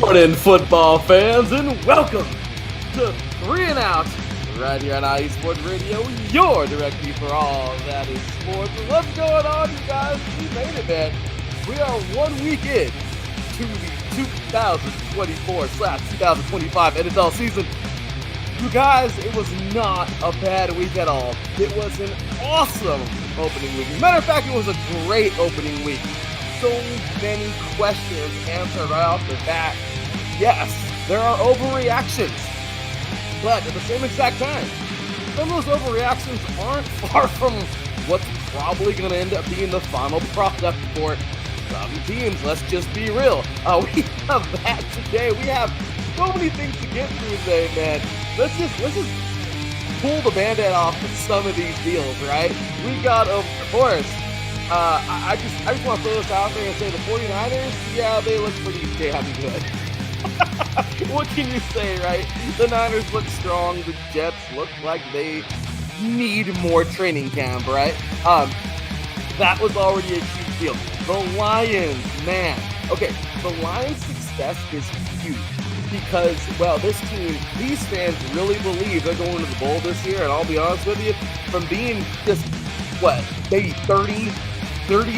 morning, football fans, and welcome to 3 and Out, right here on iSports Radio, your directory for all that is sports. What's going on, you guys? We made it, man. We are 1 week in to the 2024/2025 NFL season. You guys, it was not a bad week at all. It was an awesome opening week. Matter of fact, it was a great opening week. So many questions answered right off the bat. Yes, there are overreactions, but at the same exact time, some of those overreactions aren't far from what's probably going to end up being the final product for some teams. Let's just be real. We have that today. We have so many things to get through today, man. Let's just pull the Band-Aid off of some of these deals, right? We got, of course, I just want to throw this out there and say the 49ers, yeah, they look pretty damn good. What can you say, right? The Niners look strong. The Jets look like they need more training camp, right? That was already a huge deal. The Lions, man. Okay, the Lions' success is huge because, well, this team, these fans really believe they're going to the bowl this year, and I'll be honest with you, from being just, maybe 30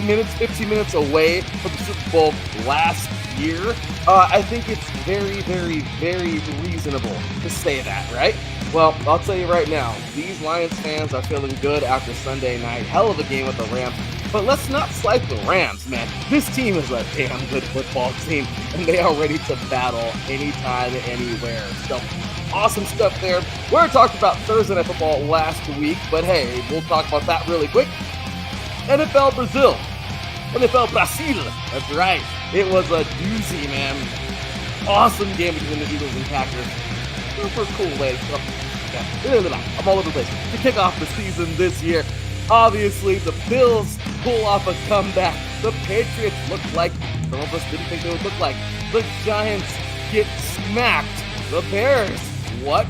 minutes, 15 minutes away from the Super Bowl last year, I think it's very, very, very reasonable to say that, right? Well, I'll tell you right now, these Lions fans are feeling good after Sunday night. Hell of a game with the Rams. But let's not slight the Rams, man. This team is a damn good football team, and they are ready to battle anytime, anywhere. So, awesome stuff there. We already talked about Thursday Night Football last week, but hey, we'll talk about that really quick. NFL Brazil. That's right. It was a doozy, man. Awesome game between the Eagles and Packers. Super cool way. I'm all over the place. To kick off the season this year, obviously the Bills pull off a comeback. The Patriots look like some of us didn't think they would look like. The Giants get smacked. The Bears,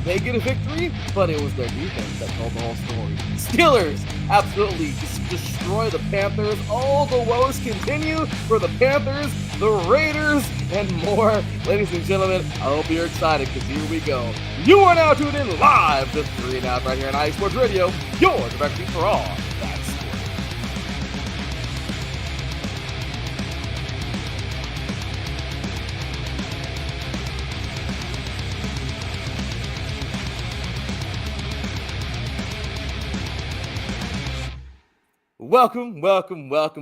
they get a victory, but it was their defense that told the whole story. Steelers absolutely destroy the Panthers. All the woes continue for the Panthers, the Raiders, and more. Ladies and gentlemen, I hope you're excited because here we go. You are now tuned in live to 3 and Out right here on iSports Radio, your directory for all that's sports. Welcome,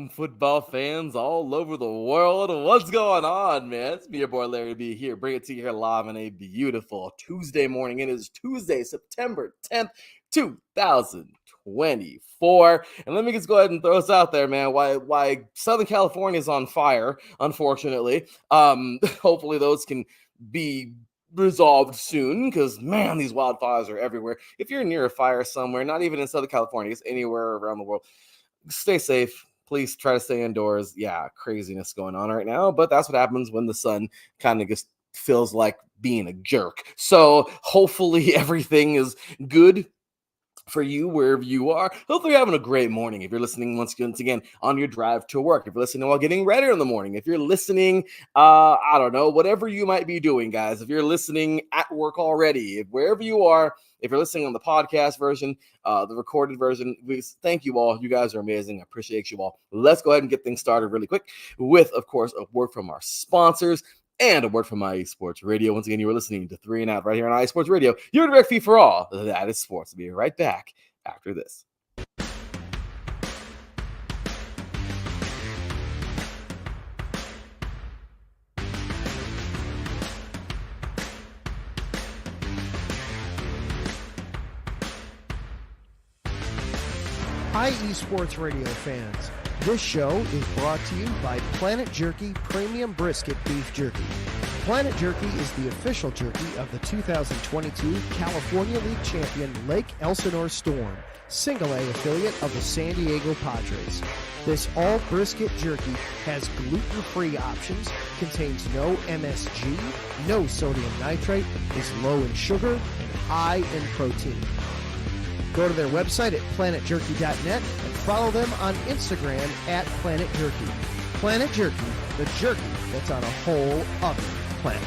football fans all over the world. What's going on, man? It's me, your boy Larry B here, bring it to you here live on a beautiful Tuesday morning. It is Tuesday, September 10th, 2024. And let me just go ahead and throw this out there, man, why Southern California is on fire, unfortunately. Hopefully those can be resolved soon because, man, these wildfires are everywhere. If you're near a fire somewhere, not even in Southern California, it's anywhere around the world, stay safe. Please try to stay indoors. Yeah, craziness going on right now, but that's what happens when the sun kind of just feels like being a jerk. So hopefully everything is good for you wherever you are. Hopefully you're having a great morning. If you're listening once again on your drive to work, if you're listening while getting ready in the morning, if you're listening, I don't know, whatever you might be doing, guys. If you're listening at work already, wherever you are, if you're listening on the podcast version, the recorded version, thank you all. You guys are amazing. I appreciate you all. Let's go ahead and get things started really quick with, of course, a word from our sponsors and a word from iSports Radio. Once again, you were listening to 3 and Out right here on iSports Radio, your direct feed for all that is sports. We'll be right back after this. Hi, eSports Radio fans. This show is brought to you by Planet Jerky Premium Brisket Beef Jerky. Planet Jerky is the official jerky of the 2022 California League champion Lake Elsinore Storm, single-A affiliate of the San Diego Padres. This all-brisket jerky has gluten-free options, contains no MSG, no sodium nitrate, is low in sugar, and high in protein. Go to their website at planetjerky.net and follow them on Instagram at Planet Jerky. Planet Jerky, the jerky that's on a whole other planet.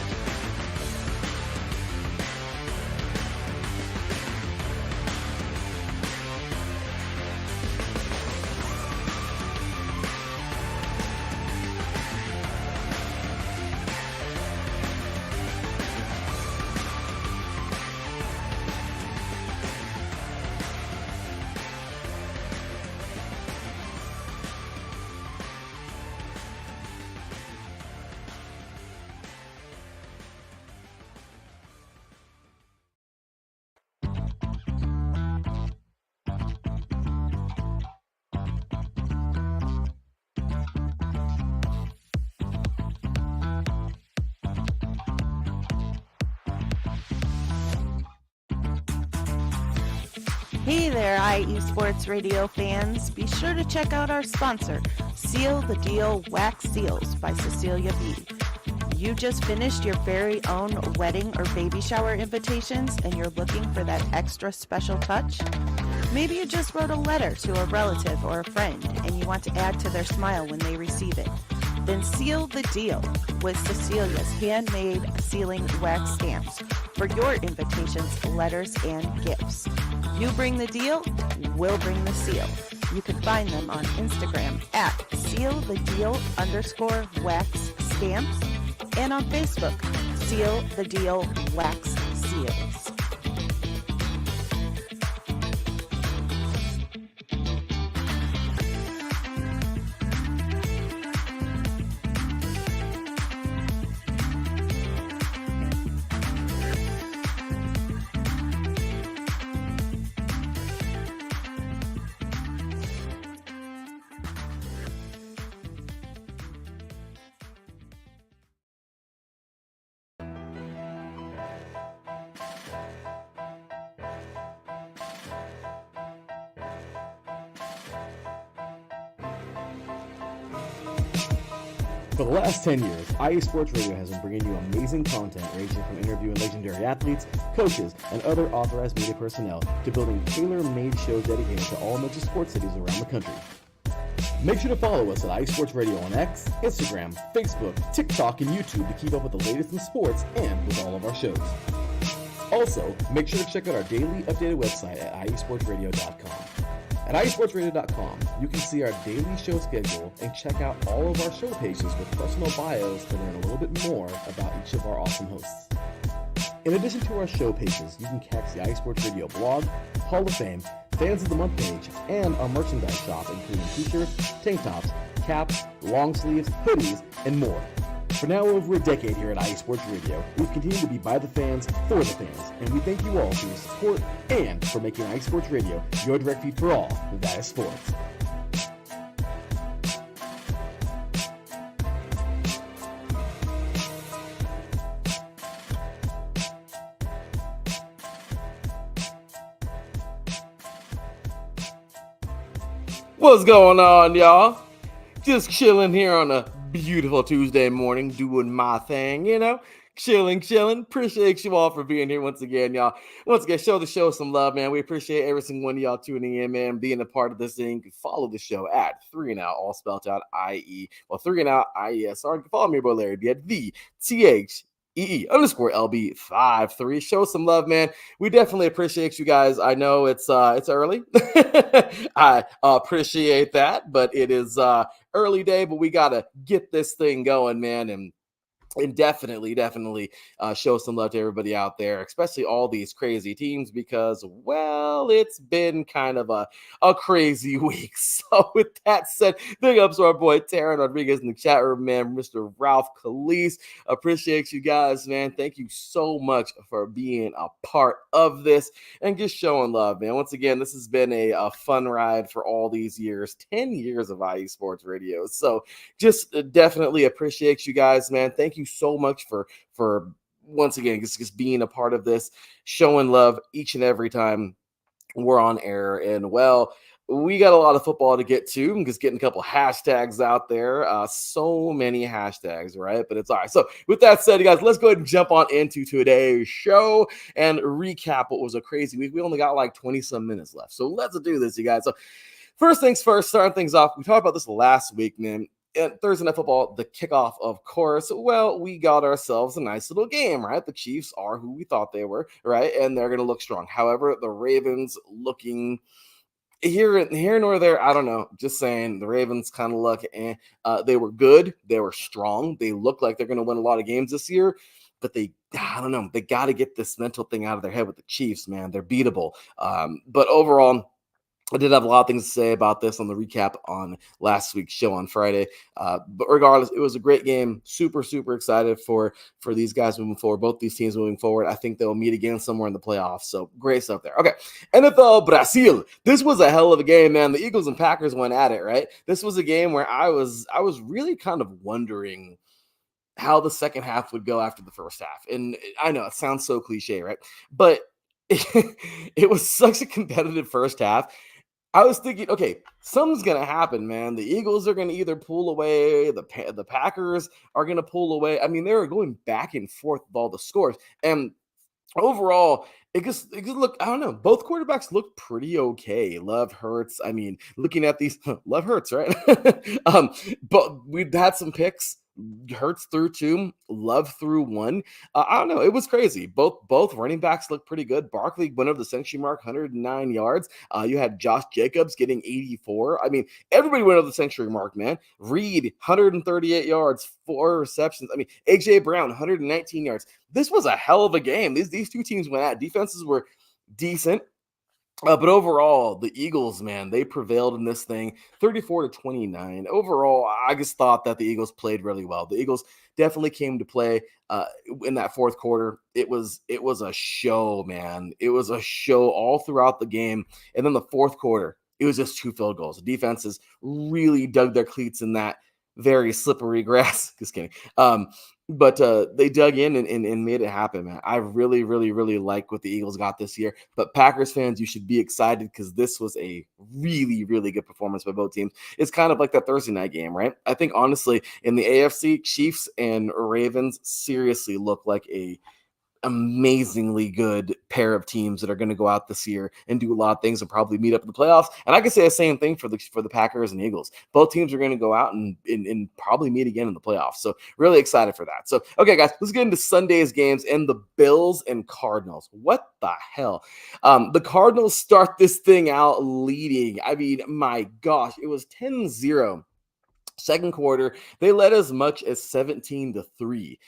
Hey there, IE Sports Radio fans. Be sure to check out our sponsor, Seal the Deal Wax Seals by Cecilia B. You just finished your very own wedding or baby shower invitations and you're looking for that extra special touch? Maybe you just wrote a letter to a relative or a friend and you want to add to their smile when they receive it. Then seal the deal with Cecilia's handmade sealing wax stamps for your invitations, letters, and gifts. You bring the deal, we'll bring the seal. You can find them on Instagram at sealthedeal_wax stamps and on Facebook, Seal the Deal Wax Seals. For the last 10 years, IE Sports Radio has been bringing you amazing content ranging from interviewing legendary athletes, coaches, and other authorized media personnel to building tailor-made shows dedicated to all major sports cities around the country. Make sure to follow us at IE Sports Radio on X, Instagram, Facebook, TikTok, and YouTube to keep up with the latest in sports and with all of our shows. Also, make sure to check out our daily updated website at iesportsradio.com. At iesportsradio.com, you can see our daily show schedule and check out all of our show pages with personal bios to learn a little bit more about each of our awesome hosts. In addition to our show pages, you can catch the iSports Radio blog, Hall of Fame, Fans of the Month page, and our merchandise shop, including t-shirts, tank tops, caps, long sleeves, hoodies, and more. For now over a decade here at IE Sports Radio, we've continued to be by the fans, for the fans, and we thank you all for your support and for making IE Sports Radio your direct feed for all that is sports. What's going on, y'all? Just chilling here on a beautiful Tuesday morning, doing my thing, chilling. Appreciate you all for being here once again, y'all. Once again, show the show some love, man. We appreciate every single one of y'all tuning in, man, being a part of this thing. You can follow the show at 3 and Out, all spelled out IE. Well, 3 and Out, IES. Or you can follow me, boy Larry B, at the THEE_LB53. Show some love, man. We definitely appreciate you guys. I know it's early. I appreciate that, but it is early day, but we gotta get this thing going, man, and definitely show some love to everybody out there, especially all these crazy teams, because, well, it's been kind of a crazy week. So with that said, big ups to our boy Taryn Rodriguez in the chat room, man. Mr. Ralph Calise, appreciate you guys, man. Thank you so much for being a part of this and just showing love, man. Once again, this has been a fun ride for all these years, 10 years of IE Sports Radio. So just definitely appreciate you guys, man. Thank you so much for once again just being a part of this, showing love each and every time we're on air. And well, we got a lot of football to get to. I'm just getting a couple hashtags out there. So many hashtags, right? But it's all right. So with that said, you guys, let's go ahead and jump on into today's show and recap what was a crazy week. We only got like 20 some minutes left. So let's do this, you guys. So first things first, starting things off, we talked about this last week, man. Thursday Night Football, the kickoff, of course. Well, we got ourselves a nice little game, right? The Chiefs are who we thought they were, right? And they're going to look strong. However, the Ravens looking here nor there, I don't know. Just saying, the Ravens kind of look, they were good. They were strong. They look like they're going to win a lot of games this year. But I don't know. They got to get this mental thing out of their head with the Chiefs, man. They're beatable. But overall, I did have a lot of things to say about this on the recap on last week's show on Friday. But regardless, it was a great game. Super excited for these guys moving forward, both these teams moving forward. I think they'll meet again somewhere in the playoffs. So great stuff there. Okay, NFL Brazil. This was a hell of a game, man. The Eagles and Packers went at it, right? This was a game where I was really kind of wondering how the second half would go after the first half. And I know it sounds so cliche, right? But it was such a competitive first half. I was thinking, okay, something's gonna happen, man. The Eagles are gonna either pull away, the Packers are gonna pull away. I mean, they were going back and forth with all the scores, and overall, it just look. I don't know. Both quarterbacks look pretty okay. Love hurts. I mean, looking at these, love hurts, right? um, but we've had some picks. Hurts through two, Love through one. I don't know. It was crazy. Both running backs looked pretty good. Barkley went over the century mark, 109 yards. You had Josh Jacobs getting 84. I mean, everybody went over the century mark, man. Reed, 138 yards, 4 receptions. I mean, AJ Brown, 119 yards. This was a hell of a game. These two teams went at. Defenses were decent. But overall, the Eagles, man, they prevailed in this thing 34-29. Overall, I just thought that the Eagles played really well. The Eagles definitely came to play in that fourth quarter. It was a show, man. It was a show all throughout the game. And then the fourth quarter, it was just 2 field goals. The defenses really dug their cleats in that very slippery grass. Just kidding. But they dug in and made it happen, man. I really, really, really like what the Eagles got this year. But Packers fans, you should be excited because this was a really, really good performance by both teams. It's kind of like that Thursday night game, right? I think, honestly, in the AFC, Chiefs and Ravens seriously look like a amazingly good pair of teams that are going to go out this year and do a lot of things and probably meet up in the playoffs. And I can say the same thing for the Packers and Eagles. Both teams are going to go out and probably meet again in the playoffs. So really excited for that. So, okay, guys, let's get into Sunday's games and the Bills and Cardinals. What the hell? The Cardinals start this thing out leading. I mean, my gosh, it was 10-0. Second quarter, they led as much as 17-3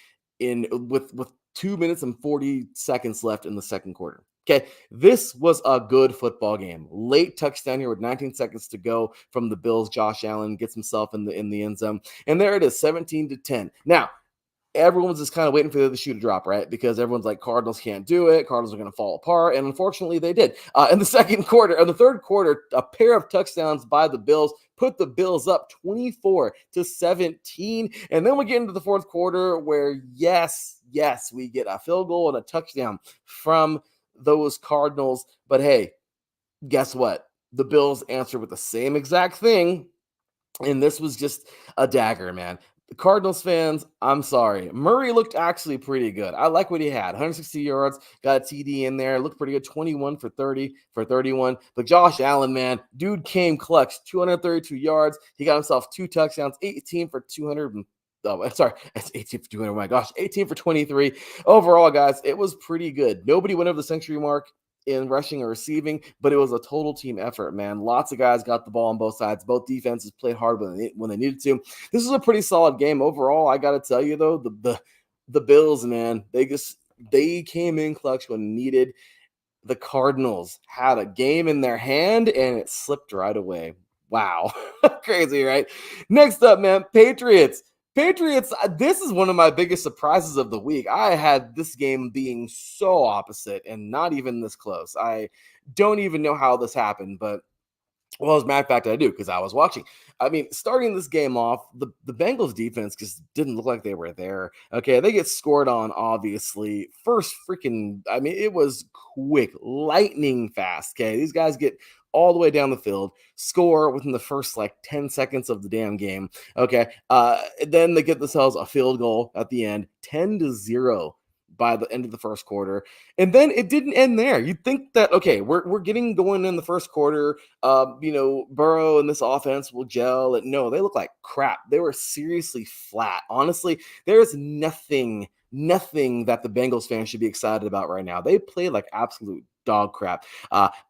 with 2 minutes and 40 seconds left in the second quarter. Okay, this was a good football game. Late touchdown here with 19 seconds to go from the Bills. Josh Allen gets himself in the end zone, and there it is, 17-10. Now, everyone's just kind of waiting for the shoe to drop, right? Because everyone's like, Cardinals can't do it. Cardinals are going to fall apart. And unfortunately, they did. In the third quarter, a pair of touchdowns by the Bills put the Bills up 24-17. And then we get into the fourth quarter where, yes, we get a field goal and a touchdown from those Cardinals. But hey, guess what? The Bills answered with the same exact thing. And this was just a dagger, man. Cardinals fans, I'm sorry. Murray looked actually pretty good. I like what he had. 160 yards, got a TD in there. Looked pretty good. 21 for 30 for 31. But Josh Allen, man, dude came clutch. 232 yards. He got himself 2 touchdowns, 18 for 200. That's 18 for 200. Oh my gosh, 18 for 23. Overall, guys, it was pretty good. Nobody went over the century mark in rushing or receiving, but it was a total team effort, man. Lots of guys got the ball on both sides. Both defenses played hard when they needed to. This was a pretty solid game overall. I got to tell you though, the Bills, man, they came in clutch when needed. The Cardinals had a game in their hand and it slipped right away. Wow, crazy, right? Next up, man, Patriots, this is one of my biggest surprises of the week. I had this game being so opposite and not even this close. I don't even know how this happened, but well, as a matter of fact, I do because I was watching. I mean, starting this game off, the Bengals defense just didn't look like they were there. Okay, they get scored on, obviously. It was quick, lightning fast. Okay, these guys get all the way down the field, score within the first like 10 seconds of the damn game. Okay, then they get themselves a field goal at the end, 10-0 by the end of the first quarter. And then it didn't end there. You'd think that, okay, we're getting going in the first quarter. Burrow and this offense will gel. And no, they look like crap. They were seriously flat. Honestly, there's nothing that the Bengals fans should be excited about right now. They play like absolute dog crap.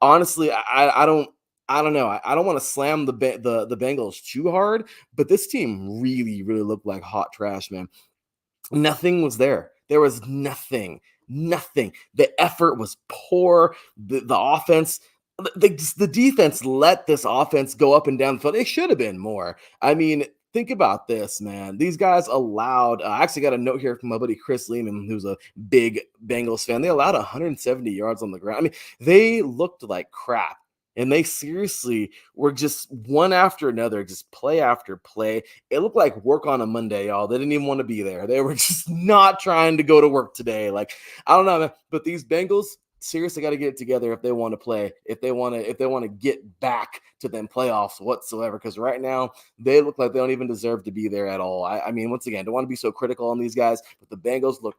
Honestly, I don't know. I don't want to slam the Bengals too hard, but this team really, really looked like hot trash, man. Nothing was there. There was nothing. The effort was poor. The offense, the defense let this offense go up and down the field. It should have been more. I mean, think about this, man. These guys allowed, I actually got a note here from my buddy Chris Lehman, who's a big Bengals fan. They allowed 170 yards on the ground. I mean, they looked like crap. And they seriously were just one after another, just play after play. It looked like work on a Monday, y'all. They didn't even want to be there. They were just not trying to go to work today. Like, I don't know, man. But these Bengals, seriously got to get it together if they want to play, if they want to get back to them playoffs whatsoever. Because right now they look like they don't even deserve to be there at all. I mean, once again, don't want to be so critical on these guys, but the Bengals look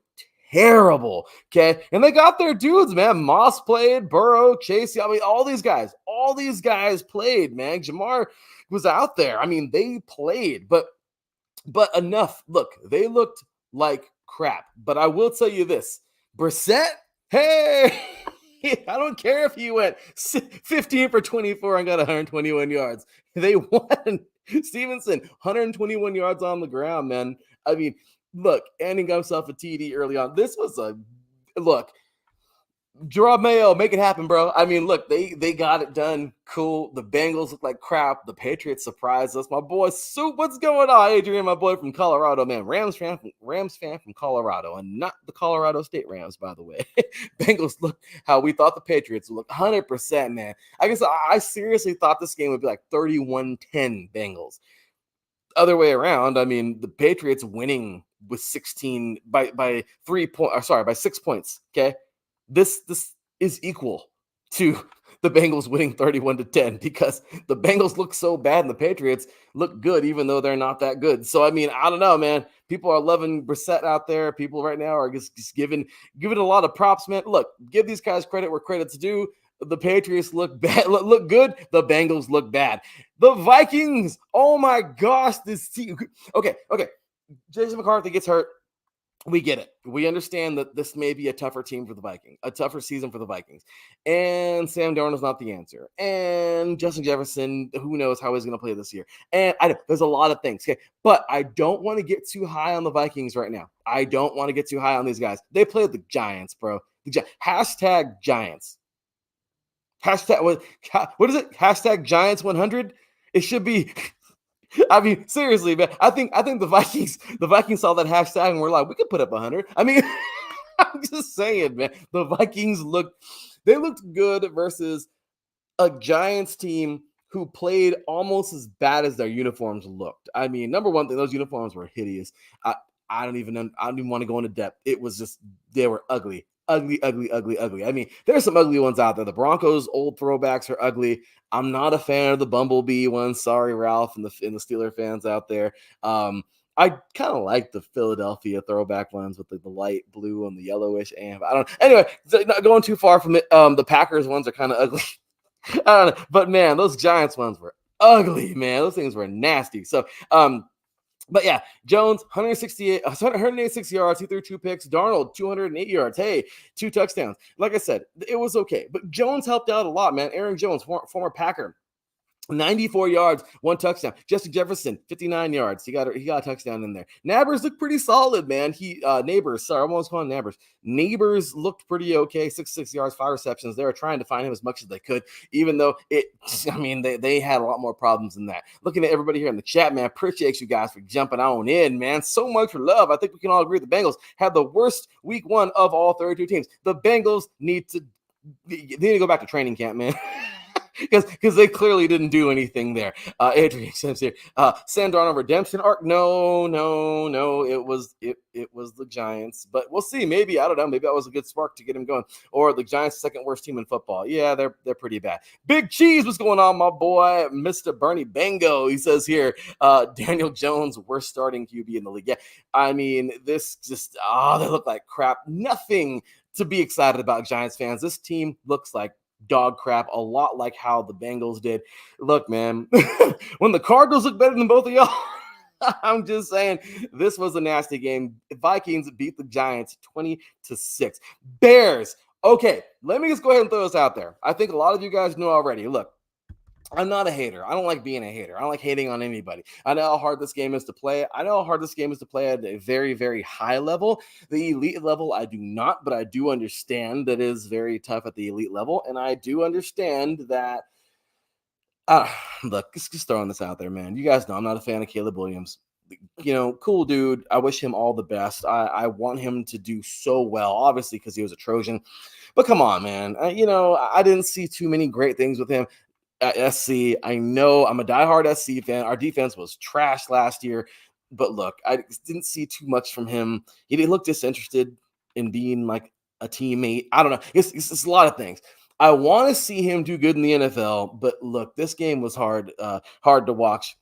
terrible. Okay, and they got their dudes, man. Moss played, Burrow, Chase. I mean, all these guys played, man. Jamar was out there. I mean, they played, but enough. Look, they looked like crap. But I will tell you this, Brissett, hey, I don't care if he went 15 for 24 and got 121 yards. They won. Stevenson, 121 yards on the ground, man. I mean, look, and he got himself a TD early on. This was a look. Gerard Mayo, make it happen, bro. I mean, look, they got it done. Cool. The Bengals look like crap. The Patriots surprised us. My boy, Soup, what's going on? Adrian, my boy from Colorado, man. Rams fan from Colorado, and not the Colorado State Rams, by the way. Bengals look how we thought the Patriots would look. 100%, man. I guess I seriously thought this game would be like 31-10 Bengals. Other way around, I mean, the Patriots winning with 16 by 6 points. Okay. This is equal to the Bengals winning 31-10 because the Bengals look so bad and the Patriots look good, even though they're not that good. So, I mean, I don't know, man. People are loving Brissett out there. People right now are just giving a lot of props, man. Look, give these guys credit where credit's due. The Patriots look bad, look good. The Bengals look bad. The Vikings, oh my gosh, this team. Okay. Jason McCarthy gets hurt. We get it. We understand that this may be a tougher team for the Vikings, a tougher season for the Vikings. And Sam Darnold's not the answer. And Justin Jefferson, who knows how he's going to play this year. And I know there's a lot of things. Okay. But I don't want to get too high on the Vikings right now. I don't want to get too high on these guys. They played the Giants, bro. Hashtag Giants. Hashtag what is it? Hashtag Giants 100. It should be. I mean, seriously, man. I think the Vikings saw that hashtag and were like, we could put up 100. I mean, I'm just saying, man. The Vikings looked good versus a Giants team who played almost as bad as their uniforms looked. I mean, number one thing, those uniforms were hideous. I don't even want to go into depth. It was just, they were ugly. Ugly. I mean, there's some ugly ones out there. The Broncos old throwbacks are ugly. I'm not a fan of the Bumblebee ones. Sorry, Ralph and the Steeler fans out there. I kind of like the Philadelphia throwback ones with the light blue and the yellowish amp. I don't. Anyway, not going too far from it. The Packers ones are kind of ugly. I don't know, but man, those Giants ones were ugly. Man, those things were nasty. So, but yeah, Jones, 186 yards. He threw 2 picks. Darnold, 208 yards. Hey, 2 touchdowns. Like I said, it was okay. But Jones helped out a lot, man. Aaron Jones, former Packer, 94 yards, 1 touchdown. Justin Jefferson, 59 yards. He got a touchdown in there. Neighbors looked pretty solid, man. Neighbors looked pretty okay. 66 yards, 5 receptions. They were trying to find him as much as they could, even though they had a lot more problems than that. Looking at everybody here in the chat, man, appreciate you guys for jumping on in, man. So much for love. I think we can all agree the Bengals had the worst week 1 of all 32 teams. The Bengals need to go back to training camp, man. Because they clearly didn't do anything there. Adrian says here, Sam Darnold redemption arc. No. It was the Giants, but we'll see. Maybe, I don't know. Maybe that was a good spark to get him going. Or the Giants' second worst team in football. Yeah, they're pretty bad. Big Cheese, what's going on, my boy, Mr. Bernie Bango? He says here, Daniel Jones, worst starting QB in the league. Yeah, I mean, this just they look like crap. Nothing to be excited about, Giants fans. This team looks like dog crap, a lot like how the Bengals did. Look, man, when the Cardinals look better than both of y'all, I'm just saying this was a nasty game. Vikings beat the Giants 20-6. Bears. Okay, let me just go ahead and throw this out there. I think a lot of you guys know already. Look, I'm not a hater. I don't like being a hater. I don't like hating on anybody. I know how hard this game is to play. I know how hard this game is to play at a very, very high level. The elite level, I do not, but I do understand that it is very tough at the elite level. And I do understand that, look, just throwing this out there, man. You guys know I'm not a fan of Caleb Williams. Cool dude. I wish him all the best. I want him to do so well, obviously, because he was a Trojan. But come on, man. I didn't see too many great things with him. At SC, I know I'm a diehard SC fan. Our defense was trash last year, but look, I didn't see too much from him. He didn't look disinterested in being like a teammate. I don't know. It's a lot of things. I want to see him do good in the NFL, but look, this game was hard to watch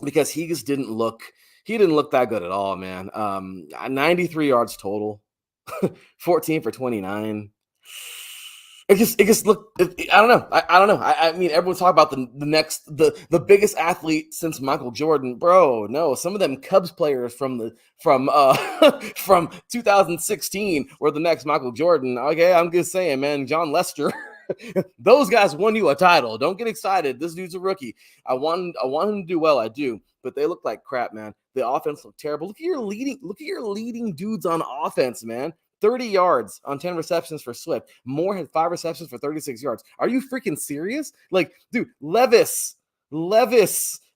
because he just didn't look that good at all, man. 93 yards total, 14 for 29. It just looked. I don't know. I don't know. I mean, everyone's talking about the biggest athlete since Michael Jordan, bro. No, some of them Cubs players from from 2016 were the next Michael Jordan. Okay, I'm just saying, man. John Lester. Those guys won you a title. Don't get excited. This dude's a rookie. I want him to do well. I do, but they look like crap, man. The offense looked terrible. Look at your leading dudes on offense, man. 30 yards on 10 receptions for Swift. Moore had 5 receptions for 36 yards. Are you freaking serious? Like, dude, Levis,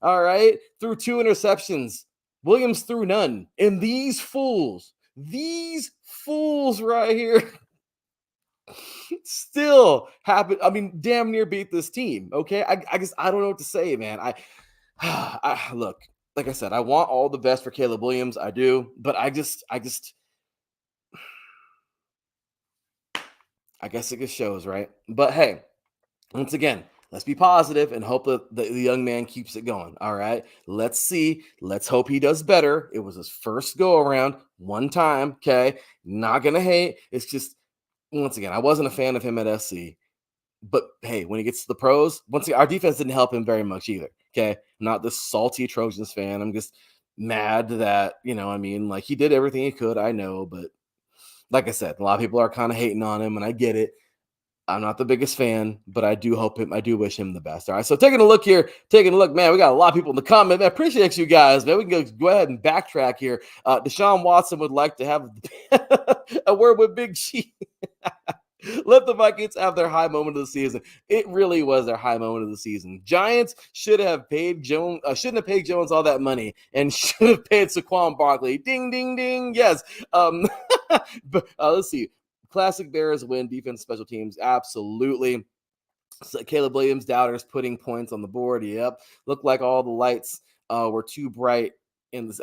all right, threw 2 interceptions. Williams threw none. And these fools right here still happen. I mean, damn near beat this team. Okay. I don't know what to say, man. I look, like I said, I want all the best for Caleb Williams. I do, but I guess it just shows, right? But hey, once again, let's be positive and hope that the young man keeps it going. All right. Let's see. Let's hope he does better. It was his first go around, one time. Okay. Not going to hate. It's just, once again, I wasn't a fan of him at SC. But hey, when he gets to the pros, once again, our defense didn't help him very much either. Okay. I'm not this salty Trojans fan. I'm just mad that, like he did everything he could. I know, but like I said, a lot of people are kind of hating on him, and I get it. I'm not the biggest fan, but I do wish him the best. All right. So taking a look, man, we got a lot of people in the comment. Man, I appreciate you guys, man. We can go ahead and backtrack here. Deshaun Watson would like to have a word with Big G. Let the Vikings have their high moment of the season. It really was their high moment of the season. Giants shouldn't have paid Jones all that money and should have paid Saquon Barkley. Ding, ding, ding. Yes. But let's see. Classic Bears win. Defense, special teams, absolutely. So Caleb Williams doubters putting points on the board. Yep. Looked like all the lights were too bright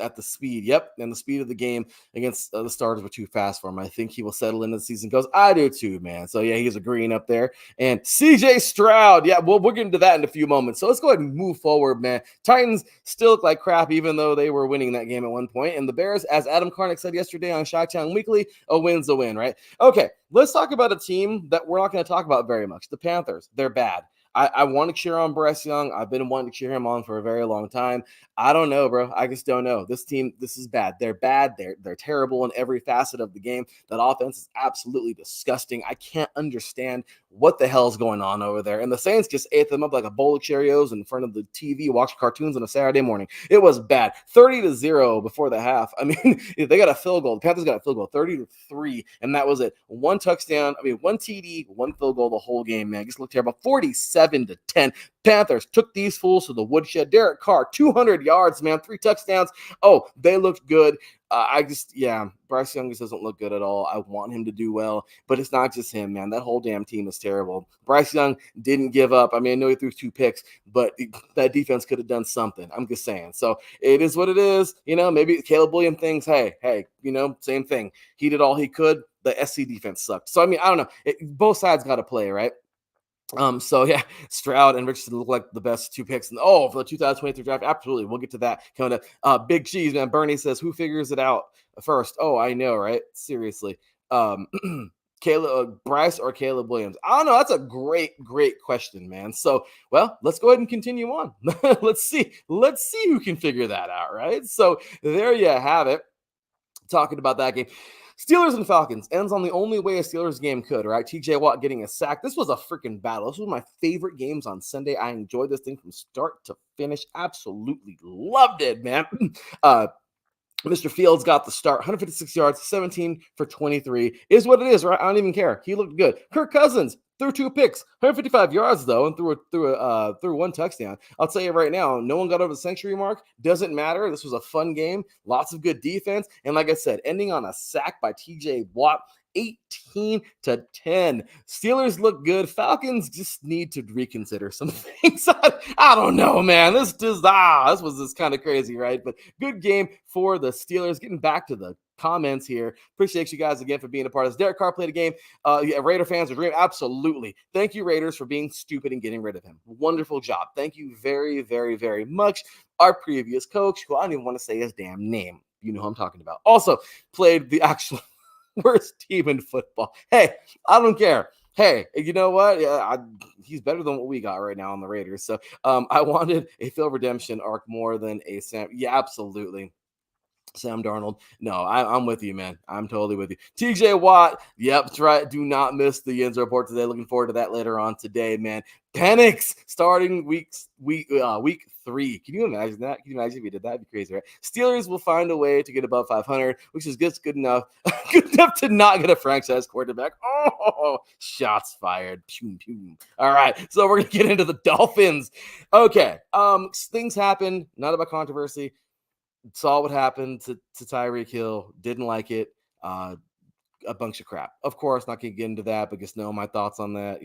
at the speed. Yep. And the speed of the game against the starters were too fast for him. I think he will settle into the season. Goes, I do too, man. So yeah, he's agreeing up there. And CJ Stroud. Yeah, we'll get into that in a few moments. So let's go ahead and move forward, man. Titans still look like crap, even though they were winning that game at one point. And the Bears, as Adam Karnick said yesterday on Chi-Town Weekly, a win's a win, right? Okay, let's talk about a team that we're not going to talk about very much. The Panthers. They're bad. I want to cheer on Bryce Young. I've been wanting to cheer him on for a very long time. I don't know, bro. I just don't know. This team, this is bad. They're bad. They're terrible in every facet of the game. That offense is absolutely disgusting. I can't understand what the hell is going on over there. And the Saints just ate them up like a bowl of Cheerios in front of the TV, watched cartoons on a Saturday morning. It was bad. 30-0 before the half. I mean, they got a field goal. The Panthers got a field goal, 30-3, and that was it. One touchdown. One TD, one field goal the whole game, man. It just looked terrible. 47-10. Panthers took these fools to the woodshed. Derek Carr, 200 yards, man, 3 touchdowns. Oh, they looked good. Bryce Young just doesn't look good at all. I want him to do well, but it's not just him, man. That whole damn team is terrible. Bryce Young didn't give up. I know he threw 2 picks, but that defense could have done something. I'm just saying. So it is what it is. Maybe Caleb Williams thinks, hey, same thing. He did all he could. The SC defense sucked. So, I don't know. Both sides got to play, right? So yeah, Stroud and Richardson look like the best 2 picks. And for the 2023 draft, absolutely. We'll get to that coming up. Big Cheese, man. Bernie says, who figures it out first? Oh, I know, right? Seriously. Bryce or Caleb Williams? I don't know. That's a great question, man. So, well, let's go ahead and continue on. Let's see who can figure that out, right? So there you have it. Talking about that game. Steelers and Falcons ends on the only way a Steelers game could, right? TJ Watt getting a sack. This was a freaking battle. This was my favorite games on Sunday. I enjoyed this thing from start to finish. Absolutely loved it, man. Mr. Fields got the start, 156 yards, 17 for 23. Is what it is, right? I don't even care. He looked good. Kirk Cousins threw 2 picks, 155 yards though, and threw 1 touchdown. I'll tell you right now, no one got over the century mark. Doesn't matter. This was a fun game. Lots of good defense, and like I said, ending on a sack by TJ Watt. 18-10. Steelers look good. Falcons just need to reconsider some things. I don't know, man. This was kind of crazy, right? But good game for the Steelers, getting back to the comments here. Appreciate you guys again for being a part of this. Derek Carr played a game. Yeah, Raider fans are dreaming. Absolutely. Thank you, Raiders, for being stupid and getting rid of him. Wonderful job. Thank you very, very, very much. Our previous coach, who I don't even want to say his damn name. You know who I'm talking about. Also played the actual worst team in football. Hey, I don't care. Hey, you know what? He's better than what we got right now on the Raiders. So I wanted a Phil Redemption arc more than a Sam. Yeah, absolutely. Sam Darnold. No, I'm with you, man. I'm totally with you. TJ Watt. Yep, that's right. Do not miss the Yins report today. Looking forward to that later on today, man. Penix starting week 3. Can you imagine that? Can you imagine if we did that? That'd be crazy, right? Steelers will find a way to get above 500, which is just good enough. Good enough to not get a franchise quarterback. Oh, shots fired. All right, so we're gonna get into the Dolphins. Okay, things happen. Not about controversy. Saw what happened to Tyreek Hill. Didn't like it. A bunch of crap. Of course, not going to get into that, but just know my thoughts on that.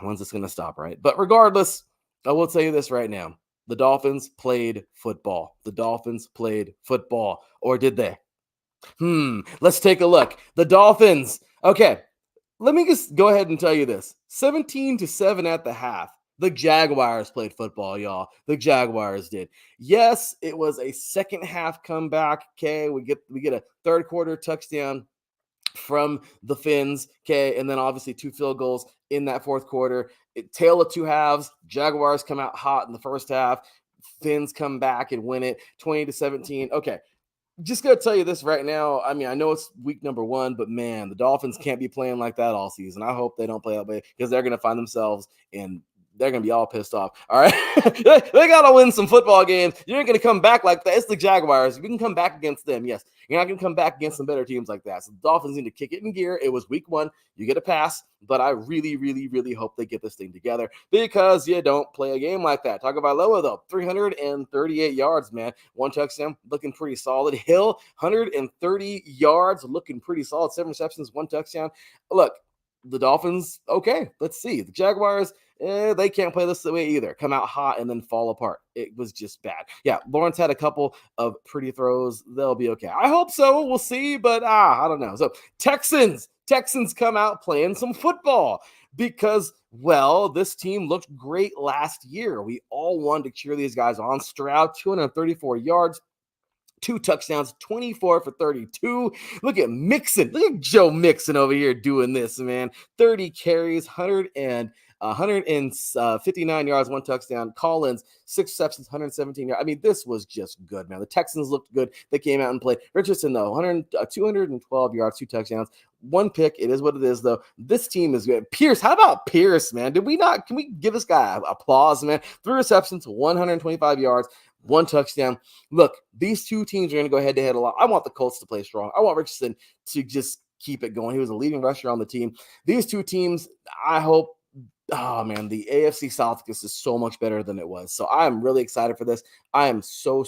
When's this going to stop, right? But regardless, I will tell you this right now. The Dolphins played football. The Dolphins played football. Or did they? Let's take a look. The Dolphins. Okay, let me just go ahead and tell you this. 17-7 at the half. The Jaguars played football, y'all. The Jaguars did. Yes, it was a second half comeback. Okay, we get a third quarter touchdown from the Fins. Okay, and then obviously 2 field goals in that fourth quarter. Tale of two halves. Jaguars come out hot in the first half. Fins come back and win it 20-17. Okay. Just going to tell you this right now. I mean, I know it's week number 1, but man, the Dolphins can't be playing like that all season. I hope they don't play that way because they're going to find themselves in they're going to be all pissed off. All right. They got to win some football games. You ain't going to come back like that. It's the Jaguars. We can come back against them. Yes. You're not going to come back against some better teams like that. So the Dolphins need to kick it in gear. It was week 1. You get a pass, but I really, really, really hope they get this thing together because you don't play a game like that. Talk about Loa, though. 338 yards, man. 1 touchdown, looking pretty solid. Hill, 130 yards, looking pretty solid. 7 receptions, 1 touchdown. Look, the Dolphins, okay, let's see. The Jaguars, they can't play this way either. Come out hot and then fall apart. It was just bad. Yeah, Lawrence had a couple of pretty throws. They'll be okay. I hope so. We'll see, but I don't know. So Texans come out playing some football because, well, this team looked great last year. We all wanted to cheer these guys on. Stroud, 234 yards. 2 touchdowns, 24 for 32. Look at Mixon. Look at Joe Mixon over here doing this, man. 30 carries, 159 yards, 1 touchdown. Collins, 6 receptions, 117 yards. I mean, this was just good, man. The Texans looked good. They came out and played. Richardson, though, 212 yards, 2 touchdowns. 1 pick. It is what it is, though. This team is good. Pierce, how about Pierce, man? Can we give this guy applause, man? 3 receptions, 125 yards. 1 touchdown. Look, these 2 teams are going to go head-to-head a lot. I want the Colts to play strong. I want Richardson to just keep it going. He was a leading rusher on the team. These 2 teams, I hope, oh, man, the AFC South is so much better than it was. So I'm really excited for this. I am so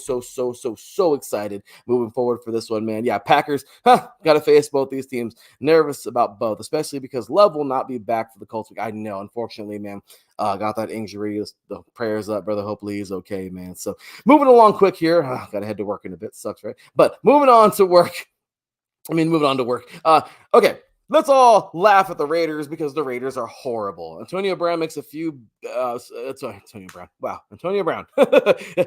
excited moving forward for this one, man. Yeah, Packers, got to face both these teams. Nervous about both, especially because Love will not be back for the Colts week. I know, unfortunately, man. Got that injury. The prayers up, brother. Hopefully he's okay, man. So moving along quick here. Got to head to work in a bit. Sucks, right? But moving on to work. Okay. Let's all laugh at the Raiders because the Raiders are horrible. Antonio Brown makes a few. Antonio Brown. Wow, Antonio Brown.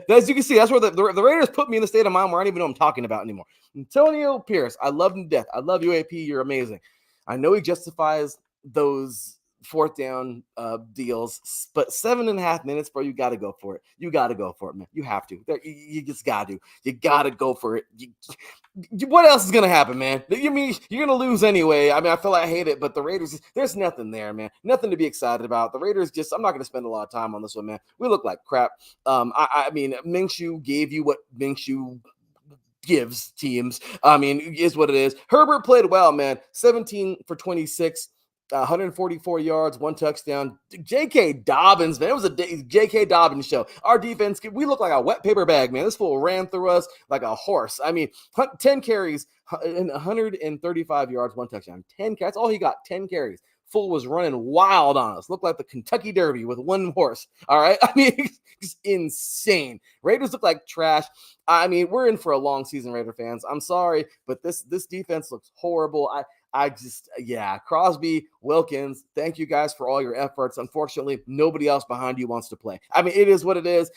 As you can see, that's where the Raiders put me in the state of mind where I don't even know what I'm talking about anymore. Antonio Pierce, I love him to death. I love you, AP. You're amazing. I know he justifies those 4th down deals, but 7.5 minutes, bro. You got to go for it. You got to go for it, man. You have to. You just got to. You got to go for it. What else is going to happen, man? You mean you're going to lose anyway? I mean, I feel like I hate it, but the Raiders, there's nothing there, man. Nothing to be excited about. The Raiders I'm not going to spend a lot of time on this one, man. We look like crap. I mean, Minshew gave you what Minshew gives teams. I mean, is what it is. Herbert played well, man. 17 for 26. 144 yards, 1 touchdown. J.K. Dobbins, man. It was a J.K. Dobbins show. Our defense, we look like a wet paper bag, man. This fool ran through us like a horse. I mean, 10 carries and 135 yards, 1 touchdown. 10 carries. That's all he got, 10 carries. fool was running wild on us. Looked like the Kentucky Derby with one horse. All right. I mean, it's insane. Raiders look like trash. I mean, we're in for a long season, Raider fans. I'm sorry, but this defense looks horrible. Crosby, Wilkins, thank you guys for all your efforts. Unfortunately, nobody else behind you wants to play. I mean, it is what it is.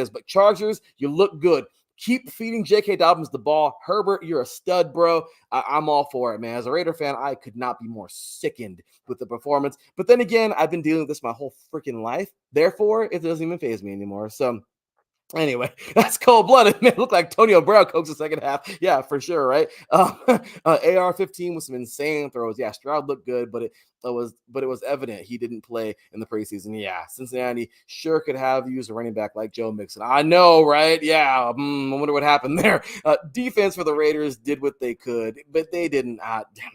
But Chargers, you look good. Keep feeding J.K. Dobbins the ball. Herbert, you're a stud, bro. I'm all for it, man. As a Raider fan, I could not be more sickened with the performance. But then again, I've been dealing with this my whole freaking life. Therefore, it doesn't even faze me anymore. So anyway, that's cold-blooded, man. Looked like Antonio Brown coached the second half. Yeah, for sure, right? AR-15 with some insane throws. Yeah, Stroud looked good, but it was evident he didn't play in the preseason. Yeah, Cincinnati sure could have used a running back like Joe Mixon. I know, right? Yeah, I wonder what happened there. Defense for the Raiders did what they could, but they didn't.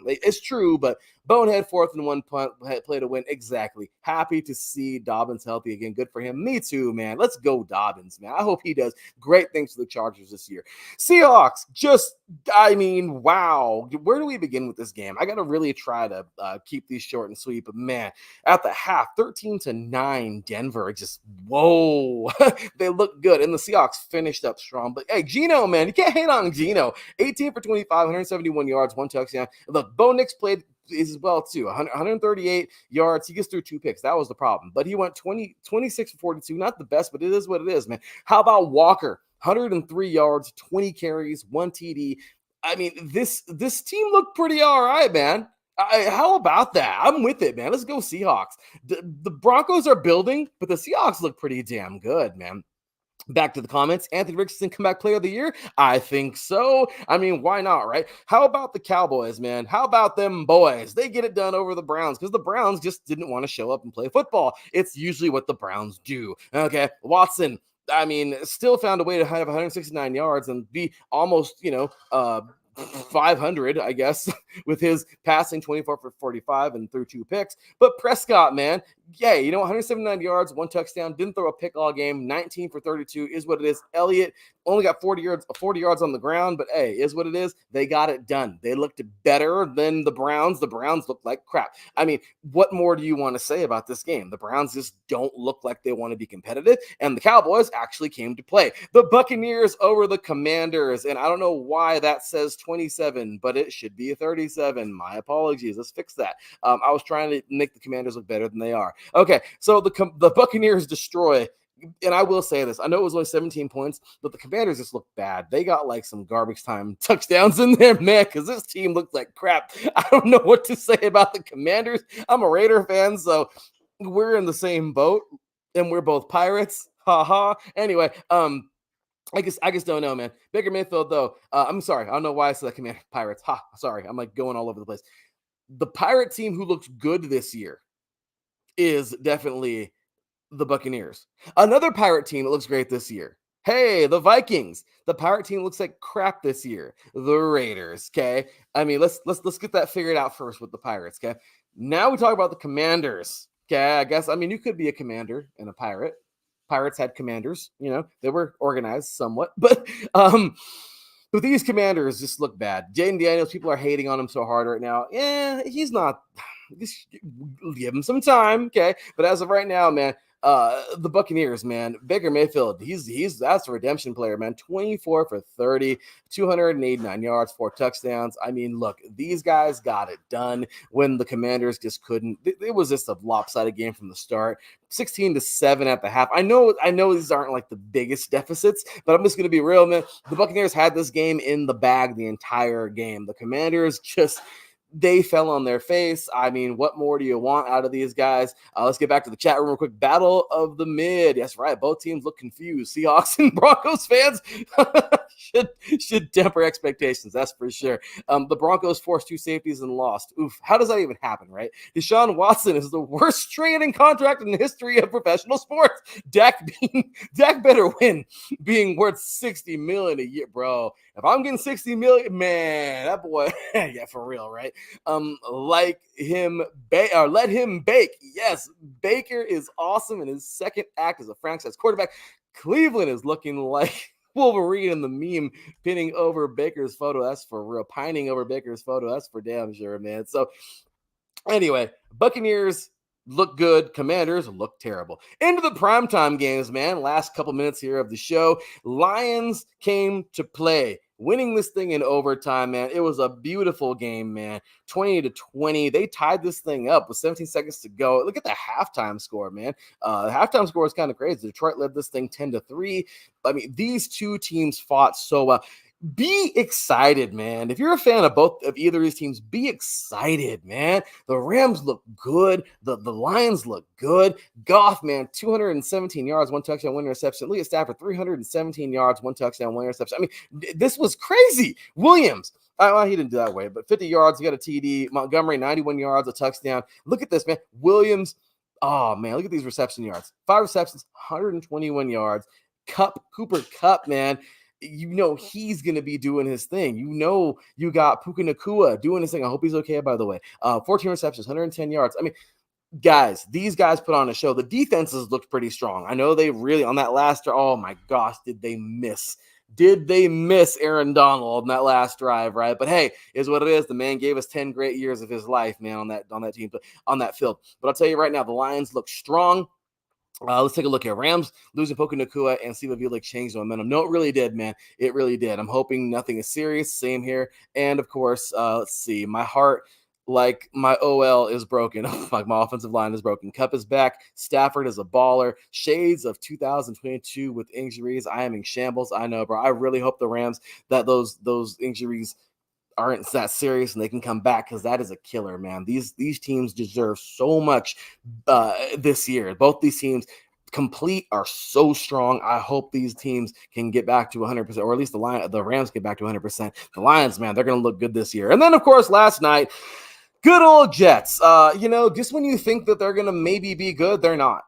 It's true, but bonehead 4th and 1 punt, play to win. Exactly. Happy to see Dobbins healthy again. Good for him. Me too, man. Let's go Dobbins, man. I hope he does great things for the Chargers this year. Seahawks, wow. Where do we begin with this game? I got to really try to keep these short and sweet, but man, at the half, 13-9, Denver, whoa. They look good, and the Seahawks finished up strong. But hey, Geno, man, you can't hate on Geno. 18 for 25, 171 yards, 1 touchdown. Look, Bo Nix played as well too, 138 yards. He gets through 2 picks. That was the problem. But he went 26 for 42. Not the best, but it is what it is, man. How about Walker? 103 yards, 20 carries, 1 TD. I mean, this team looked pretty all right, man. How about that? I'm with it, man. Let's go Seahawks. The Broncos are building, but the Seahawks look pretty damn good, man. Back to the comments. Anthony Richardson, comeback player of the year? I think so. I mean, why not, right? How about the Cowboys, man? How about them boys? They get it done over the Browns because the Browns just didn't want to show up and play football. It's usually what the Browns do. Okay, Watson, I mean, still found a way to have 169 yards and be almost, 500, I guess, with his passing 24 for 45 and threw 2 picks. But Prescott, man, 179 yards, 1 touchdown, didn't throw a pick all game, 19 for 32 is what it is. Elliott only got 40 yards on the ground, but hey, is what it is. They got it done. They looked better than the Browns. The Browns looked like crap. I mean, what more do you want to say about this game? The Browns just don't look like they want to be competitive, and the Cowboys actually came to play. The Buccaneers over the Commanders, and I don't know why that says 27, but it should be 37. My apologies. Let's fix that. I was trying to make the Commanders look better than they are. Okay, so the Buccaneers destroy, and I will say this. I know it was only 17 points, but the Commanders just looked bad. They got like some garbage time touchdowns in there, man, because this team looked like crap. I don't know what to say about the Commanders. I'm a Raider fan, so we're in the same boat, and we're both Pirates. Ha ha. Anyway, I guess don't know, man. Baker Mayfield, though. I'm sorry. I don't know why I said that Commander Pirates. Ha, sorry. I'm like going all over the place. The Pirate team who looks good this year is definitely the Buccaneers. Another Pirate team that looks great this year. Hey, the Vikings. The Pirate team looks like crap this year. The Raiders. Okay. I mean, let's get that figured out first with the Pirates. Okay. Now we talk about the Commanders. Okay. I guess, I mean, you could be a commander and a pirate. Pirates had commanders, they were organized somewhat, but these Commanders just look bad. Jaden Daniels, people are hating on him so hard right now. Yeah, he's not. Just give him some time, okay? But as of right now, man, the Buccaneers, man, Baker Mayfield, that's a redemption player, man. 24 for 30, 289 yards, 4 touchdowns. I mean, look, these guys got it done when the Commanders just couldn't. It was just a lopsided game from the start. 16-7 at the half. I know these aren't like the biggest deficits, but I'm just going to be real, man. The Buccaneers had this game in the bag the entire game. The Commanders they fell on their face. I mean, what more do you want out of these guys? Let's get back to the chat room real quick. Battle of the mid. Yes, right. Both teams look confused. Seahawks and Broncos fans should temper expectations. That's for sure. The Broncos forced 2 safeties and lost. Oof. How does that even happen, right? Deshaun Watson is the worst trading contract in the history of professional sports. Dak better win, being worth $60 million a year, bro. If I'm getting $60 million, man, that boy, yeah, for real, right? Let him bake. Yes, Baker is awesome in his second act as a franchise quarterback. Cleveland is looking like Wolverine in the meme, pinning over Baker's photo. That's for real. Pining over Baker's photo. That's for damn sure, man. So Anyway, Buccaneers look good. Commanders look terrible. Into the primetime games, man. Last couple minutes here of the show. Lions came to play, winning this thing in overtime, man. It was a beautiful game, man. 20-20. They tied this thing up with 17 seconds to go. Look at the halftime score, man. The halftime score is kind of crazy. Detroit led this thing 10-3. I mean, these two teams fought so well. Be excited, man. If you're a fan of either of these teams, be excited, man. The Rams look good. The Lions look good. Goff, man, 217 yards, 1 touchdown, 1 interception. Look at Stafford, 317 yards, 1 touchdown, 1 interception. I mean, this was crazy. Williams, well, he didn't do that way, but 50 yards, he got a TD. Montgomery, 91 yards, a touchdown. Look at this, man. Williams, oh, man, look at these reception yards. 5 receptions, 121 yards. Cooper Kupp, man. You know he's going to be doing his thing. You know you got Puka Nacua doing his thing. I hope he's okay, by the way. 14 receptions, 110 yards. I mean, guys, these guys put on a show. The defenses looked pretty strong. I know they really, on that last, oh my gosh, did they miss Aaron Donald on that last drive, right? But hey, is what it is. The man gave us 10 great years of his life, man, on that team, on that field. But I'll tell you right now, the Lions look strong. Let's take a look at Rams losing Puka Nacua and Steve Avila changed the momentum. No, it really did, man. It really did. I'm hoping nothing is serious. Same here. And of course, let's see. My heart, like my OL, is broken. Like my offensive line is broken. Kupp is back. Stafford is a baller. Shades of 2022 with injuries. I am in shambles. I know, bro. I really hope the Rams that those injuries aren't that serious and they can come back, because that is a killer, man. These teams deserve so much this year. Both these teams are so strong. I hope these teams can get back to 100%, or at least the Rams get back to 100%. The Lions, man, they're going to look good this year. And then, of course, last night, good old Jets. Just when you think that they're going to maybe be good, they're not.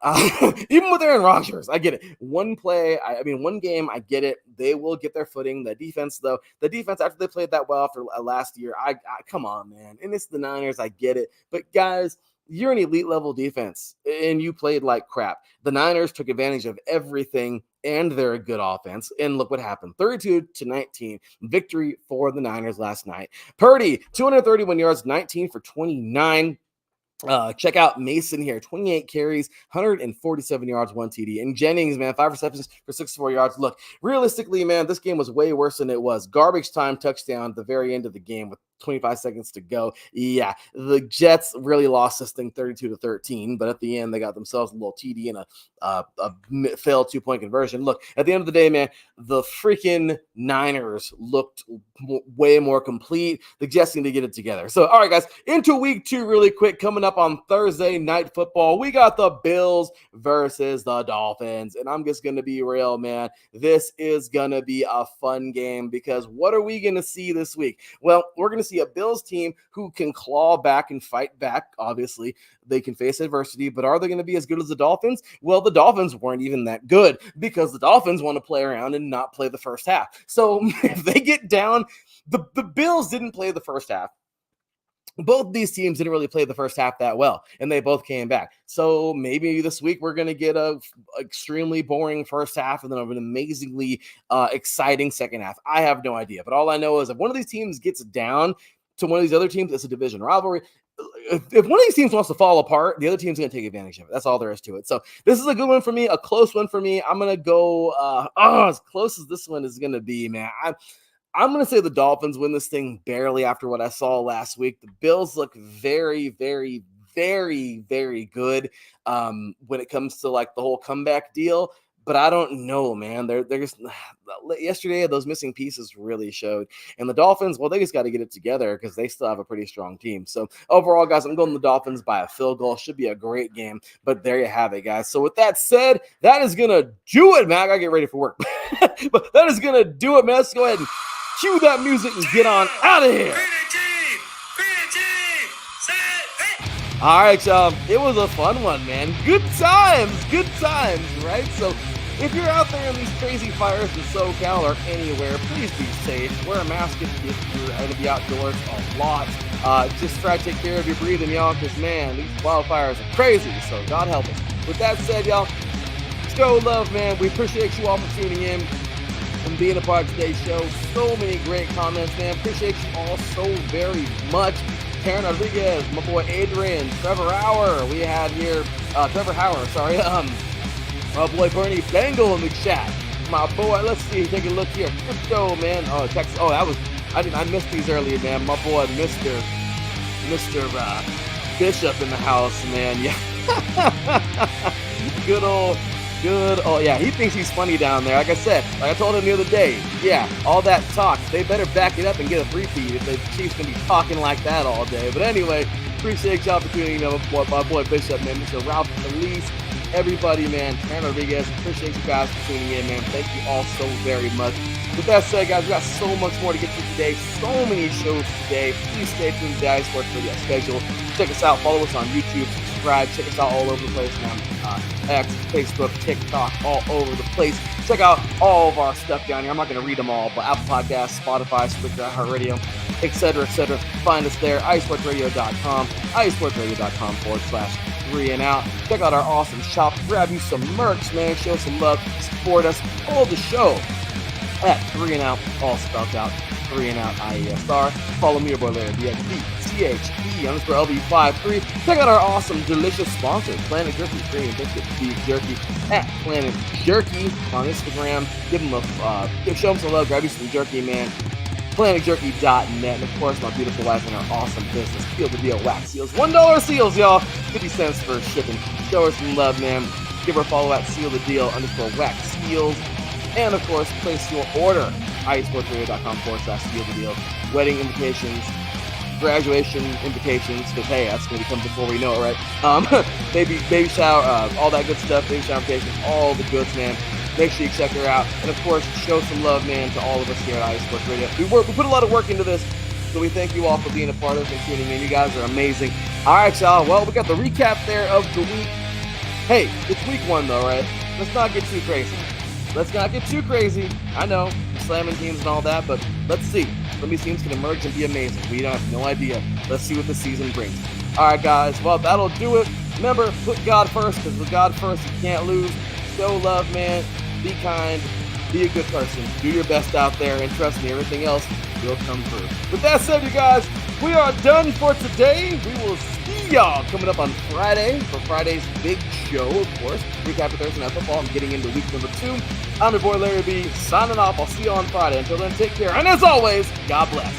Even with Aaron Rodgers, I get it. One game, I get it. They will get their footing. The defense, after they played that well after last year, I come on, man. And it's the Niners, I get it. But guys, you're an elite level defense, and you played like crap. The Niners took advantage of everything, and they're a good offense. And look what happened. 32-19 victory for the Niners last night. Purdy, 231 yards, 19 for 29. Check out Mason here, 28 carries, 147 yards, 1 TD. And Jennings, man, 5 receptions for 64 yards. Look, realistically, man, this game was way worse than it was. Garbage time touchdown at the very end of the game with 25 seconds to go. Yeah, the Jets really lost this thing 32-13, but at the end, they got themselves a little TD and a failed 2-point conversion. Look, at the end of the day, man, the freaking Niners looked way more complete. The Jets need to get it together. So, all right, guys, into week 2 really quick. Coming up on Thursday Night Football, we got the Bills versus the Dolphins. And I'm just going to be real, man. This is going to be a fun game, because what are we going to see this week? Well, we're going to see a Bills team who can claw back and fight back. Obviously, they can face adversity, but are they going to be as good as the Dolphins? Well, the Dolphins weren't even that good, because the Dolphins want to play around and not play the first half. So if they get down, the Bills didn't play the first half. Both these teams didn't really play the first half that well, and they both came back. So maybe this week we're going to get a extremely boring first half and then an amazingly exciting second half. I have no idea, but all I know is if one of these teams gets down to one of these other teams, it's a division rivalry. If one of these teams wants to fall apart, the other team's going to take advantage of it. That's all there is to it. So this is a good one for me, a close one for me. I'm going to go as close as this one is going to be, man. I'm going to say the Dolphins win this thing barely after what I saw last week. The Bills look very, very, very, very good when it comes to like the whole comeback deal. But I don't know, man. They're just yesterday, those missing pieces really showed. And the Dolphins, well, they just got to get it together because they still have a pretty strong team. So overall, guys, I'm going the Dolphins by a field goal. Should be a great game. But there you have it, guys. So with that said, that is going to do it, man. I got to get ready for work. But that is going to do it, man. Let's go ahead and cue that music and get on out of here. All right, y'all. It was a fun one, man. Good times, right? So if you're out there in these crazy fires in SoCal or anywhere, please be safe. Wear a mask if you're going to be outdoors a lot. Just try to take care of your breathing, y'all, because, man, these wildfires are crazy. So God help us. With that said, y'all, show love, man. We appreciate you all for tuning in and being a part of today's show. So many great comments, man. Appreciate you all so very much. Karen Rodriguez, my boy Adrian, Trevor Hauer. We had here, Trevor Hauer, sorry. My boy Bernie Bengal in the chat. My boy, let's see, take a look here. Crypto, man. Oh, Texas. Oh, I missed these earlier, man. My boy, Mr. Bishop in the house, man. Yeah. Good old, yeah, he thinks he's funny down there. Like I said, like I told him the other day, yeah, all that talk, they better back it up and get a three-peat if the Chiefs gonna be talking like that all day. But anyway, appreciate y'all for tuning in. My boy Bishop, man, Mr. Ralph Elise, everybody, man, Karen Rodriguez, appreciate you guys for tuning in, man. Thank you all so very much. With that said, guys, we got so much more to get to today. So many shows today. Please stay tuned to the iSports Radio schedule. Check us out. Follow us on YouTube. Subscribe. Check us out all over the place, man. X, Facebook, TikTok, all over the place. Check out all of our stuff down here. I'm not going to read them all, but Apple Podcasts, Spotify, Spreaker, iHeartRadio, etc., etc. Find us there. iSportsRadio.com. iSportsRadio.com/3and-out. Check out our awesome shop. Grab you some merch, man. Show some love. Support us. Follow the show at 3and-out, all spelled out, 3and-out, IESR. Follow me, your boy Larry, BXBCHE_LB53. Check out our awesome, delicious sponsor, Planet Jerky, Premium Biscuit Beef Jerky, at Planet Jerky on Instagram. Give them show them some love, grab you some jerky, man. PlanetJerky.net, and of course, my beautiful wife and our awesome business, Seal the Deal Wax Seals. $1 seals, y'all. 50 cents for shipping. Show her some love, man. Give her a follow at SealTheDeal_Wax Seals. And of course, place your order. iSportsRadio.com/SealTheDeal. Wedding invitations, graduation invitations, because hey, that's going to come before we know it, right? Baby shower, all that good stuff, baby shower invitations, all the goods, man. Make sure you check her out. And of course, show some love, man, to all of us here at iSports Radio. We put a lot of work into this, so we thank you all for being a part of it and tuning in. You guys are amazing. All right, y'all. Well, we got the recap there of the week. Hey, it's week 1, though, right? Let's not get too crazy. I know, slamming teams and all that, but let's see. Some of these teams can emerge and be amazing. We have no idea. Let's see what the season brings. All right, guys. Well, that'll do it. Remember, put God first, because with God first, you can't lose. Show love, man. Be kind. Be a good person. Do your best out there, and trust me, everything else will come through. With that said, you guys, we are done for today. We will see y'all coming up on Friday for Friday's big show, of course. Recap of Thursday Night Football. I'm getting into week number 2. I'm your boy Larry B. Signing off. I'll see you on Friday. Until then, take care. And as always, God bless.